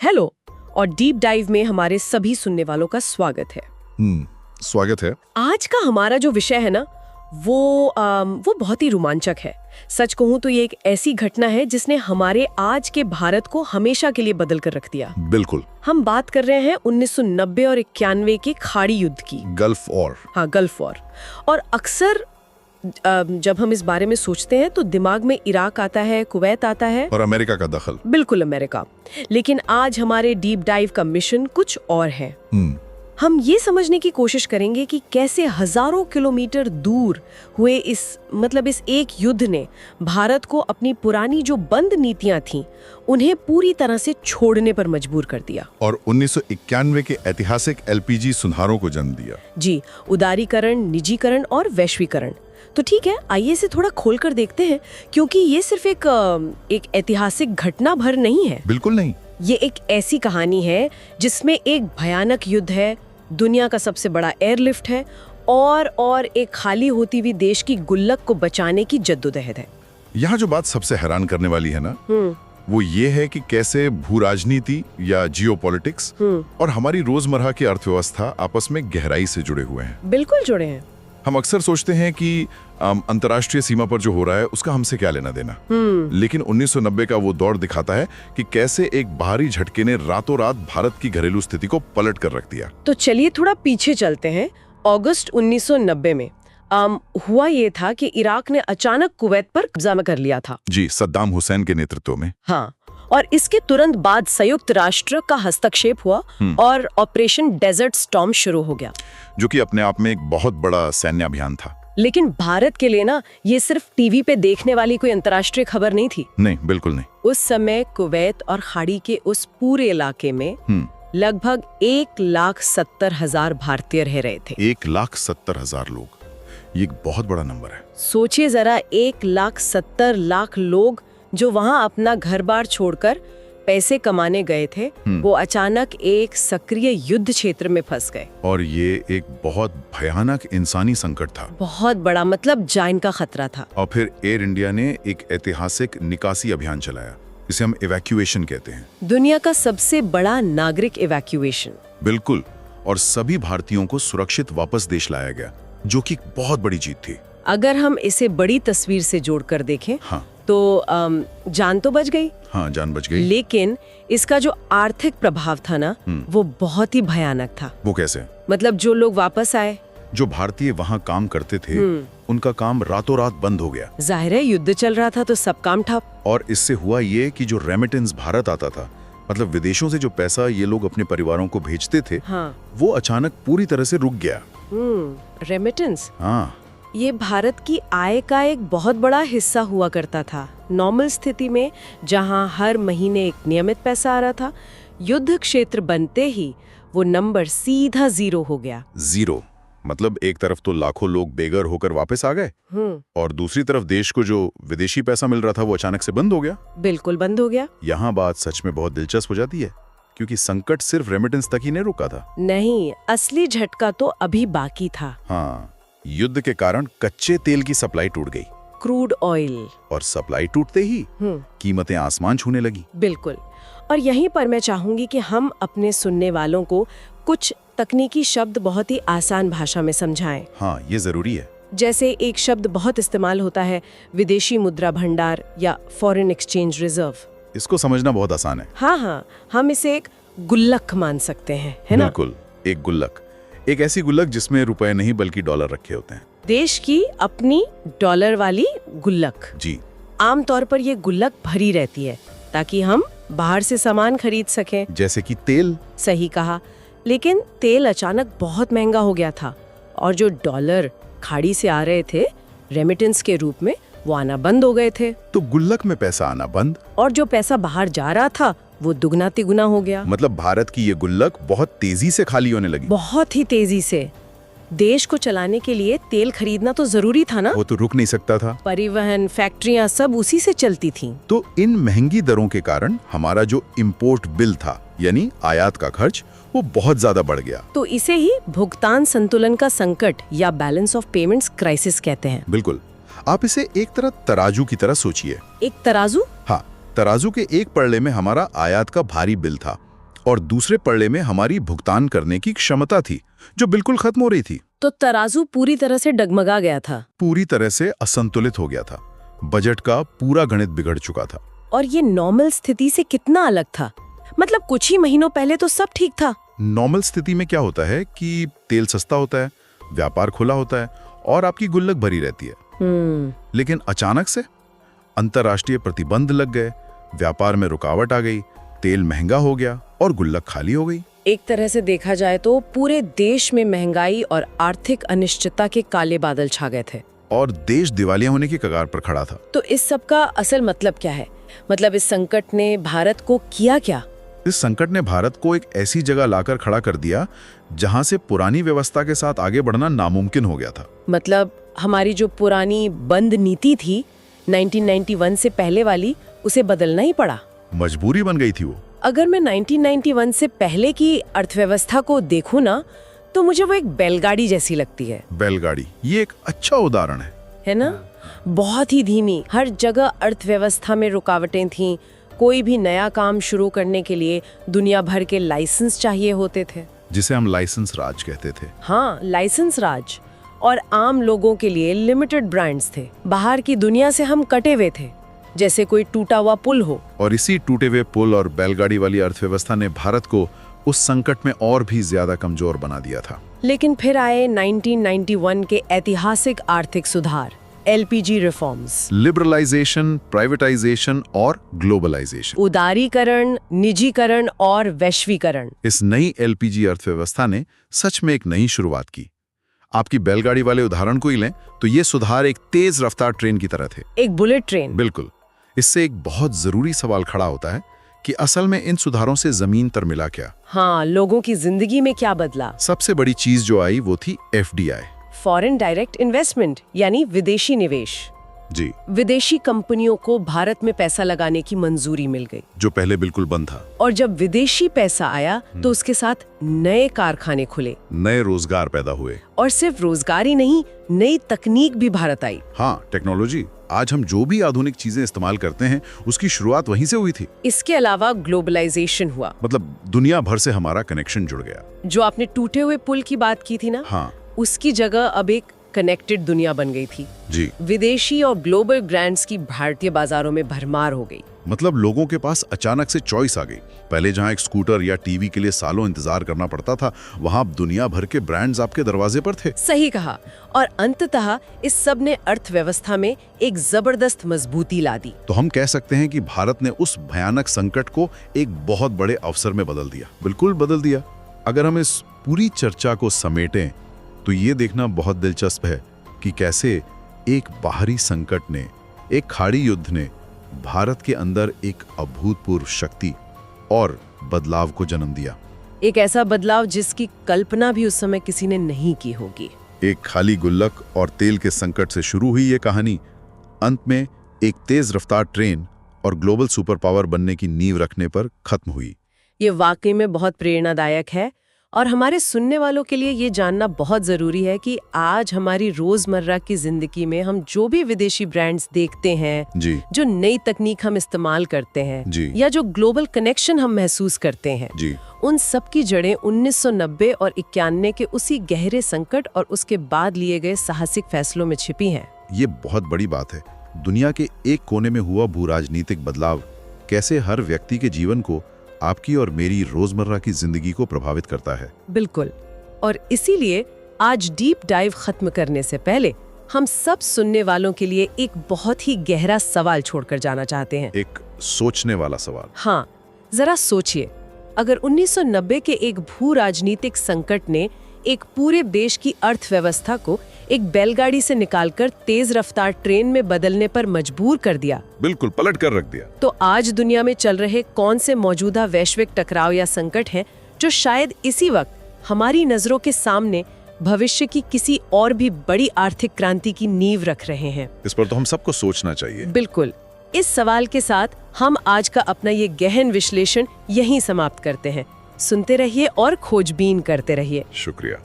Hello और deep dive में हमारे सभी सुनने वालों का स्वागत है। स्वागत है। आज का हमारा जो विषय है ना वो बहुत ही रोमांचक है। सच कहूं तो ये एक ऐसी घटना है जिसने हमारे आज के भारत को हमेशा के लिए बदल कर रख दिया। बिल्कुल। हम बात कर रहे हैं 1990 और 91 के खाड़ी युद्ध की। Gulf war. हाँ, गल्फ वॉर। और अक्सर जब हम इस बारे में सोचते हैं तो दिमाग में इराक आता है, कुवैत आता है और अमेरिका का दखल। बिल्कुल अमेरिका। लेकिन आज हमारे डीप डाइव का मिशन कुछ और है। हम ये समझने की कोशिश करेंगे कि कैसे हजारों किलोमीटर दूर हुए इस एक युद्ध ने भारत को अपनी पुरानी जो बंद नीतियां थीं उन्हें पूरी तरह से छोड़ने पर मजबूर कर दिया और 1991 के ऐतिहासिक एलपीजी सुधारों को जन्म दिया। जी, उदारीकरण, निजीकरण और वैश्वीकरण। तो ठीक है, आइए इसे थोड़ा खोलकर देखते हैं, क्योंकि ये सिर्फ एक ऐतिहासिक घटना भर नहीं है। बिल्कुल नहीं। ये एक ऐसी कहानी है जिसमें एक भयानक युद्ध है, दुनिया का सबसे बड़ा एयरलिफ्ट है और एक खाली होती हुई देश की गुल्लक को बचाने की जद्दोजहद है। यहाँ जो बात सबसे हैरान करने वाली है ना, वो ये है कि कैसे भू राजनीति या जियोपॉलिटिक्स और हमारी रोजमर्रा की अर्थव्यवस्था आपस में गहराई से जुड़े हुए हैं। बिल्कुल जुड़े हैं। हम अक्सर सोचते हैं कि अंतर्राष्ट्रीय सीमा पर जो हो रहा है उसका हमसे क्या लेना देना, लेकिन 1990 का वो दौर दिखाता है कि कैसे एक बाहरी झटके ने रातों रात भारत की घरेलू स्थिति को पलट कर रख दिया। तो चलिए थोड़ा पीछे चलते हैं। अगस्त 1990 में हुआ ये था कि इराक ने अचानक कुवैत पर कब्जा कर लिया था। जी, सद्दाम हुसैन के नेतृत्व में। हाँ, और इसके तुरंत बाद संयुक्त राष्ट्र का हस्तक्षेप हुआ और ऑपरेशन डेजर्ट स्टॉर्म शुरू हो गया, जो कि अपने आप में एक बहुत बड़ा सैन्य अभियान था। लेकिन भारत के लिए ना ये सिर्फ टीवी पे देखने वाली कोई अंतर्राष्ट्रीय खबर नहीं थी। नहीं, बिल्कुल नहीं। उस समय कुवैत और खाड़ी के उस पूरे इलाके में लगभग 1,70,000 भारतीय रह रहे थे। 1,70,000 लोग, ये एक बहुत बड़ा नंबर है। सोचिए जरा, 1,70,00,000 लोग जो वहां अपना घर बार छोड़कर पैसे कमाने गए थे, वो अचानक एक सक्रिय युद्ध क्षेत्र में फंस गए। और ये एक बहुत भयानक इंसानी संकट था। बहुत बड़ा, जान का खतरा था। और फिर एयर इंडिया ने एक ऐतिहासिक निकासी अभियान चलाया, इसे हम इवैक्यूएशन कहते हैं। दुनिया का सबसे बड़ा नागरिक इवैक्यूएशन। बिल्कुल। और सभी भारतीयों को सुरक्षित वापस देश लाया गया, जो कि बहुत बड़ी जीत थी। अगर हम इसे बड़ी तस्वीर से जोड़कर देखें, हाँ, तो जान तो बच गई। हाँ, जान बच गई। लेकिन इसका जो आर्थिक प्रभाव था ना, वो बहुत ही भयानक था। वो कैसे? जो लोग वापस आए, जो भारतीय वहाँ काम करते थे, उनका काम रातों रात बंद हो गया। जाहिर है, युद्ध चल रहा था तो सब काम ठप। और इससे हुआ ये कि जो रेमिटेंस भारत आता था, विदेशों से जो पैसा ये लोग अपने परिवारों को भेजते थे, हाँ, वो अचानक पूरी तरह से रुक गया। रेमिटेंस, हाँ, ये भारत की आय का एक बहुत बड़ा हिस्सा हुआ करता था। नॉर्मल स्थिति में जहां हर महीने एक नियमित पैसा आ रहा था, युद्ध क्षेत्र बनते ही वो नंबर सीधा 0 हो गया। 0 एक तरफ तो लाखों लोग बेघर होकर वापस आ गए, और दूसरी तरफ देश को जो विदेशी पैसा मिल रहा था वो अचानक से बंद हो गया। बिल्कुल बंद हो गया। यहाँ बात सच में बहुत दिलचस्प हो जाती है, क्योंकि संकट सिर्फ रेमिटेंस तक ही नहीं रुका था। नहीं, असली झटका तो अभी बाकी था। हाँ, युद्ध के कारण कच्चे तेल की सप्लाई टूट गई, क्रूड ऑयल, और सप्लाई टूटते ही कीमतें आसमान छूने लगी। बिल्कुल। और यहीं पर मैं चाहूंगी कि हम अपने सुनने वालों को कुछ तकनीकी शब्द बहुत ही आसान भाषा में समझाएं। हाँ, ये जरूरी है। जैसे एक शब्द बहुत इस्तेमाल होता है, विदेशी मुद्रा भंडार या फॉरेन एक्सचेंज रिजर्व। इसको समझना बहुत आसान है। हाँ, हम इसे एक गुल्लक मान सकते हैं, है ना? बिल्कुल, एक गुल्लक, एक ऐसी गुल्लक जिसमें रुपए नहीं बल्कि डॉलर रखे होते हैं। देश की अपनी डॉलर वाली गुल्लक। जी। आमतौर पर ये गुल्लक भरी रहती है ताकि हम बाहर से सामान खरीद सकें, जैसे कि तेल। सही कहा। लेकिन तेल अचानक बहुत महंगा हो गया था, और जो डॉलर खाड़ी से आ रहे थे रेमिटेंस के रूप में, वो आना बंद हो गए थे। तो गुल्लक में पैसा आना बंद, और जो पैसा बाहर जा रहा था वो दुगना तिगुना हो गया। भारत की ये गुल्लक बहुत तेजी से खाली होने लगी। बहुत ही तेजी से। देश को चलाने के लिए तेल खरीदना तो जरूरी था ना। वो तो रुक नहीं सकता था। परिवहन, फैक्ट्रियां सब उसी से चलती थीं। तो इन महंगी दरों के कारण हमारा जो इम्पोर्ट बिल था, यानी आयात का खर्च, वो बहुत ज्यादा बढ़ गया। तो इसे ही भुगतान संतुलन का संकट या बैलेंस ऑफ पेमेंट्स क्राइसिस कहते हैं। बिल्कुल। आप इसे एक तरह तराजू की तरह सोचिए। एक तराजू? हाँ, तराजू के एक पड़ले में हमारा आयात का भारी बिल था और दूसरे पल्ले में हमारी भुगतान करने की क्षमता थी, जो बिल्कुल खत्म हो रही थी। तो तराजू पूरी तरह से डगमगा गया था, पूरी तरह से असंतुलित हो गया था। बजट का पूरा गणित बिगड़ चुका था। और ये नॉर्मल स्थिति से कितना अलग था? मतलब कुछ ही महीनों पहले तो सब ठीक था। नॉर्मल स्थिति में क्या होता है कि तेल सस्ता होता है, व्यापार खुला होता है और आपकी गुल्लक भरी रहती है। लेकिन अचानक से अंतर्राष्ट्रीय प्रतिबंध लग गए, व्यापार में रुकावट आ गई, तेल महंगा हो गया और गुल्लक खाली हो गई। एक तरह से देखा जाए तो पूरे देश में महंगाई और आर्थिक अनिश्चितता के काले बादल छा गए थे और देश दिवालिया होने की कगार पर खड़ा था। तो इस सब का असल मतलब क्या है? मतलब इस संकट ने भारत को किया क्या? इस संकट ने भारत को एक ऐसी जगह लाकर खड़ा कर दिया जहां से पुरानी व्यवस्था के साथ आगे बढ़ना नामुमकिन हो गया था। मतलब हमारी जो पुरानी बंद नीति थी 1991 से पहले वाली, उसे बदलना ही पड़ा। मजबूरी बन गई थी वो। अगर मैं 1991 से पहले की अर्थव्यवस्था को देखूं ना, तो मुझे वो एक बैलगाड़ी जैसी लगती है। बैलगाड़ी, ये एक अच्छा उदाहरण है ना? बहुत ही धीमी, हर जगह अर्थव्यवस्था में रुकावटें थीं। कोई भी नया काम शुरू करने के लिए दुनिया भर के लाइसेंस चाहिए होते थे, जिसे हम लाइसेंस राज कहते थे। हाँ, लाइसेंस राज। और आम लोगों के लिए लिमिटेड ब्रांड्स थे। बाहर की दुनिया से हम कटे हुए थे, जैसे कोई टूटा हुआ पुल हो। और इसी टूटे हुए पुल और बैलगाड़ी वाली अर्थव्यवस्था ने भारत को उस संकट में और भी ज्यादा कमजोर बना दिया था। लेकिन फिर आए 1991 के ऐतिहासिक आर्थिक सुधार, एलपीजी रिफॉर्म्स, लिबरलाइजेशन, प्राइवेटाइजेशन और ग्लोबलाइजेशन, उदारीकरण, निजीकरण और वैश्वीकरण। इस नई एलपीजी अर्थव्यवस्था ने सच में एक नई शुरुआत की। आपकी बैलगाड़ी वाले उदाहरण को ही लें तो ये सुधार एक तेज रफ्तार ट्रेन की तरह थे। एक बुलेट ट्रेन। बिल्कुल। इससे एक बहुत जरूरी सवाल खड़ा होता है कि असल में इन सुधारों से जमीन तर मिला क्या? हाँ, लोगों की जिंदगी में क्या बदला? सबसे बड़ी चीज जो आई वो थी एफडीआई, फॉरेन डायरेक्ट इन्वेस्टमेंट, यानी विदेशी निवेश। जी। विदेशी कंपनियों को भारत में पैसा लगाने की मंजूरी मिल गई, जो पहले बिल्कुल बंद था। और जब विदेशी पैसा आया तो उसके साथ नए कारखाने खुले, नए रोजगार पैदा हुए। और सिर्फ रोजगार ही नहीं, नई तकनीक भी भारत आई। हाँ, टेक्नोलॉजी। आज हम जो भी आधुनिक चीजें इस्तेमाल करते हैं उसकी शुरुआत वहीं से हुई थी। इसके अलावा ग्लोबलाइजेशन हुआ, मतलब दुनिया भर से हमारा कनेक्शन जुड़ गया। जो आपने टूटे हुए पुल की बात की थी ना, हाँ, उसकी जगह अब एक कनेक्टेड दुनिया बन गई थी। जी। विदेशी और ग्लोबल ब्रांड्स की भारतीय बाजारों में भरमार हो गई। मतलब लोगों के पास अचानक से चॉइस आ गई। पहले जहां एक स्कूटर या टीवी के लिए सालों इंतजार करना पड़ता था, वहां अब दुनिया भर के ब्रांड्स आपके दरवाजे पर थे। सही कहा। और अंततः इस सब ने अर्थव्यवस्था में एक जबरदस्त मजबूती ला दी। तो हम कह सकते हैं कि भारत ने उस भयानक संकट को एक बहुत बड़े अवसर में बदल दिया। बिल्कुल बदल दिया। अगर हम इस पूरी चर्चा को समेटें तो ये देखना बहुत दिलचस्प है कि कैसे एक बाहरी संकट ने, एक खाड़ी युद्ध ने भारत के अंदर एक अभूतपूर्व शक्ति और बदलाव को जन्म दिया। एक ऐसा बदलाव जिसकी कल्पना भी उस समय किसी ने नहीं की होगी। एक खाली गुल्लक और तेल के संकट से शुरू हुई ये कहानी अंत में एक तेज रफ्तार ट्रेन और ग्लोबल सुपर पावर बनने की नींव रखने पर खत्म हुई। ये वाकई में बहुत प्रेरणादायक है और हमारे सुनने वालों के लिए ये जानना बहुत जरूरी है कि आज हमारी रोजमर्रा की जिंदगी में हम जो भी विदेशी ब्रांड्स देखते हैं, जी, जो नई तकनीक हम इस्तेमाल करते हैं, जी, या जो ग्लोबल कनेक्शन हम महसूस करते हैं, जी, उन सब की जड़ें 1990 और 91 के उसी गहरे संकट और उसके बाद लिए गए साहसिक फैसलों में छिपी हैं। ये बहुत बड़ी बात है। दुनिया के एक कोने में हुआ भू-राजनीतिक बदलाव कैसे हर व्यक्ति के जीवन को, आपकी और मेरी रोजमर्रा की जिंदगी को प्रभावित करता है। बिल्कुल। और इसीलिए आज डीप डाइव खत्म करने से पहले हम सब सुनने वालों के लिए एक बहुत ही गहरा सवाल छोड़कर जाना चाहते हैं। एक सोचने वाला सवाल। हाँ, जरा सोचिए, अगर 1990 के एक भू राजनीतिक संकट ने एक पूरे देश की अर्थव्यवस्था को एक बैलगाड़ी से निकालकर तेज रफ्तार ट्रेन में बदलने पर मजबूर कर दिया, बिल्कुल पलट कर रख दिया, तो आज दुनिया में चल रहे कौन से मौजूदा वैश्विक टकराव या संकट हैं जो शायद इसी वक्त हमारी नजरों के सामने भविष्य की किसी और भी बड़ी आर्थिक क्रांति की नींव रख रहे हैं? इस पर तो हम सबको सोचना चाहिए। बिल्कुल। इस सवाल के साथ हम आज का अपना ये गहन विश्लेषण यहीं समाप्त करते हैं। सुनते रहिए और खोजबीन करते रहिए। शुक्रिया।